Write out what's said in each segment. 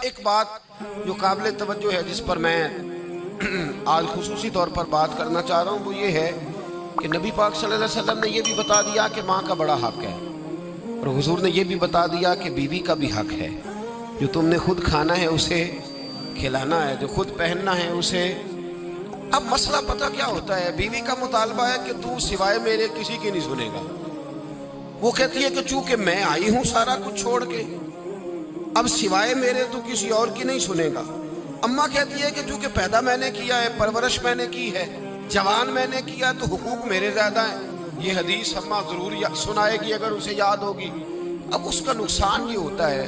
ایک بات جو قابل توجہ ہے جس پر میں آج خصوصی طور پر بات کرنا چاہ رہا ہوں وہ یہ ہے کہ نبی پاک صلی اللہ علیہ وسلم نے یہ بھی بتا دیا کہ ماں کا بڑا حق ہے، اور حضور نے یہ بھی بتا دیا کہ بیوی کا بھی حق ہے۔ جو تم نے خود کھانا ہے اسے کھلانا ہے، جو خود پہننا ہے اسے۔ اب مسئلہ پتہ کیا ہوتا ہے، بیوی کا مطالبہ ہے کہ تو سوائے میرے کسی کی نہیں سنے گا۔ وہ کہتی ہے کہ چونکہ میں آئی ہوں سارا کچھ چھوڑ کے، اب سوائے میرے تو کسی اور کی نہیں سنے گا۔ اماں کہتی ہے کہ چونکہ پیدا میں نے کیا ہے، پرورش میں نے کی ہے، جوان میں نے کیا، تو حقوق میرے زیادہ ہیں۔ یہ حدیث اماں ضرور سنائے گی اگر اسے یاد ہوگی۔ اب اس کا نقصان یہ ہوتا ہے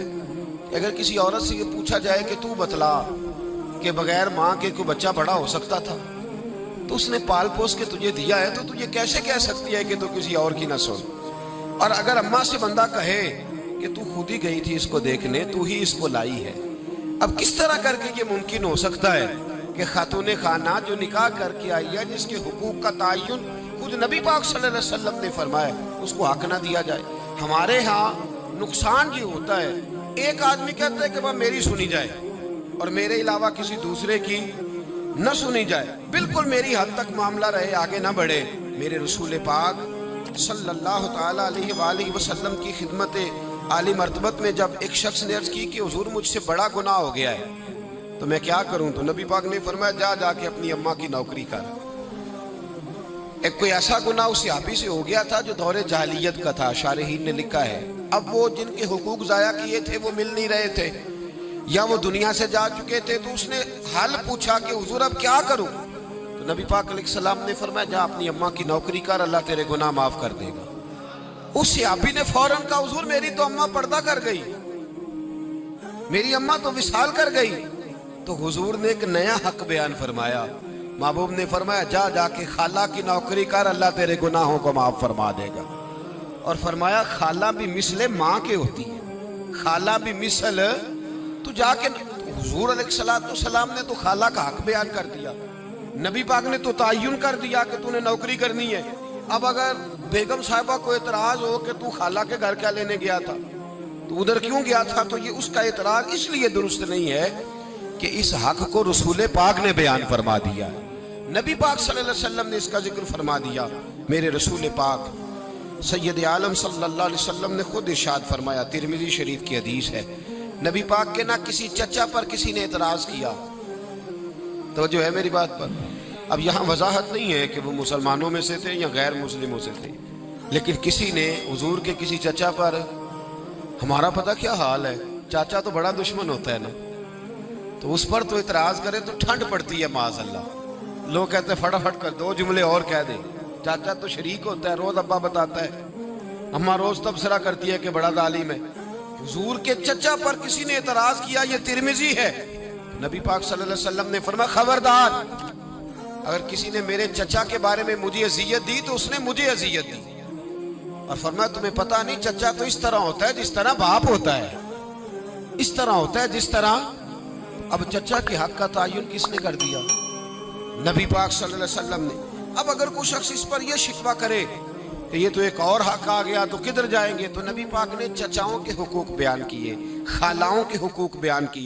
کہ اگر کسی عورت سے یہ پوچھا جائے کہ تو بتلا کہ بغیر ماں کے کوئی بچہ بڑا ہو سکتا تھا، تو اس نے پال پوس کے تجھے دیا ہے، تو تجھے کیسے کہہ سکتی ہے کہ تو کسی اور کی نہ سن؟ اور اگر اماں سے بندہ کہے کہ تو خود ہی گئی تھی اس کو دیکھنے، تو ہی اس کو لائی ہے، اب کس طرح کر کے یہ ممکن ہو سکتا ہے کہ خاتون خانہ جو نکاح کر کے آئی ہے، جس کے حقوق کا تعین خود نبی پاک صلی اللہ علیہ وسلم نے فرمایا، اس کو حق نہ دیا جائے؟ ہمارے ہاں نقصان یہ ہوتا ہے، ایک آدمی کہتا ہے کہ وہ میری سنی جائے اور میرے علاوہ کسی دوسرے کی نہ سنی جائے، بالکل میری حد تک معاملہ رہے، آگے نہ بڑھے۔ میرے رسول پاک صلی اللہ تعالیٰ علیہ وآلہ وسلم کی خدمت عالی مرتبت میں جب ایک شخص نے عرض کی کہ حضور مجھ سے بڑا گناہ ہو گیا ہے تو میں کیا کروں، تو نبی پاک نے فرمایا جا کے اپنی اماں کی نوکری کر۔ ایک کوئی ایسا گناہ اس صحابی سے ہو گیا تھا جو دور جاہلیت کا تھا، شارحین نے لکھا ہے۔ اب وہ جن کے حقوق ضائع کیے تھے وہ مل نہیں رہے تھے یا وہ دنیا سے جا چکے تھے، تو اس نے حل پوچھا کہ حضور اب کیا کروں؟ تو نبی پاک علیہ السلام نے فرمایا جا اپنی اماں کی نوکری کر، اللہ تیرے گناہ معاف کر دے گا۔ اس صحابی نے فوراً کہا حضور میری تو اماں پردہ کر گئی، میری اماں تو وصال کر گئی۔ تو حضور نے ایک نیا حق بیان فرمایا، محبوب نے فرمایا جا کے خالہ کی نوکری کر، اللہ تیرے گناہوں کو معاف فرما دے گا۔ اور فرمایا خالہ بھی مثل ماں کے ہوتی ہے، خالہ بھی مثل، تو جا کے حضور علیہ السلام نے تو خالہ کا حق بیان کر دیا، نبی پاک نے تو تعین کر دیا کہ تو نے نوکری کرنی ہے۔ اب اگر بیگم صاحبہ کو اعتراض ہو کہ تو خالہ کے گھر کیا لینے گیا تھا، تو ادھر کیوں گیا تھا، تو یہ اس کا اعتراض اس لیے درست نہیں ہے کہ اس حق کو رسول پاک نے بیان فرما دیا، نبی پاک صلی اللہ علیہ وسلم نے اس کا ذکر فرما دیا۔ میرے رسول پاک سید عالم صلی اللہ علیہ وسلم نے خود ارشاد فرمایا، ترمذی شریف کی حدیث ہے، نبی پاک کے نہ کسی چچا پر کسی نے اعتراض کیا، توجہ ہے میری بات پر؟ اب یہاں وضاحت نہیں ہے کہ وہ مسلمانوں میں سے تھے یا غیر مسلموں سے تھے، لیکن کسی نے حضور کے کسی چچا پر، ہمارا پتہ کیا حال ہے، چاچا تو بڑا دشمن ہوتا ہے نا، تو اس پر تو اعتراض کرے تو ٹھنڈ پڑتی ہے معاذ اللہ۔ لوگ کہتے ہیں فٹافٹ کر دو جملے اور کہہ دیں، چاچا تو شریک ہوتا ہے، روز ابا بتاتا ہے، اماں روز تبصرہ کرتی ہے کہ بڑا ظالم ہے۔ حضور کے چچا پر کسی نے اعتراض کیا، یہ ترمذی ہے، نبی پاک صلی اللہ علیہ وسلم نے فرمایا خبردار، اگر کسی نے میرے چچا کے بارے میں مجھے اذیت دی تو اس نے مجھے اذیت دی۔ اور فرمایا تمہیں پتہ نہیں چچا تو اس طرح ہوتا ہے جس طرح باپ ہوتا ہے، اس طرح ہوتا ہے جس طرح۔ اب چچا کے حق کا تعین کس نے کر دیا؟ نبی پاک صلی اللہ علیہ وسلم نے۔ اب اگر کوئی شخص اس پر یہ شکوہ کرے کہ یہ تو ایک اور حق آ گیا تو کدھر جائیں گے، تو نبی پاک نے چچاؤں کے حقوق بیان کیے، خالاؤں کے حقوق بیان کیے۔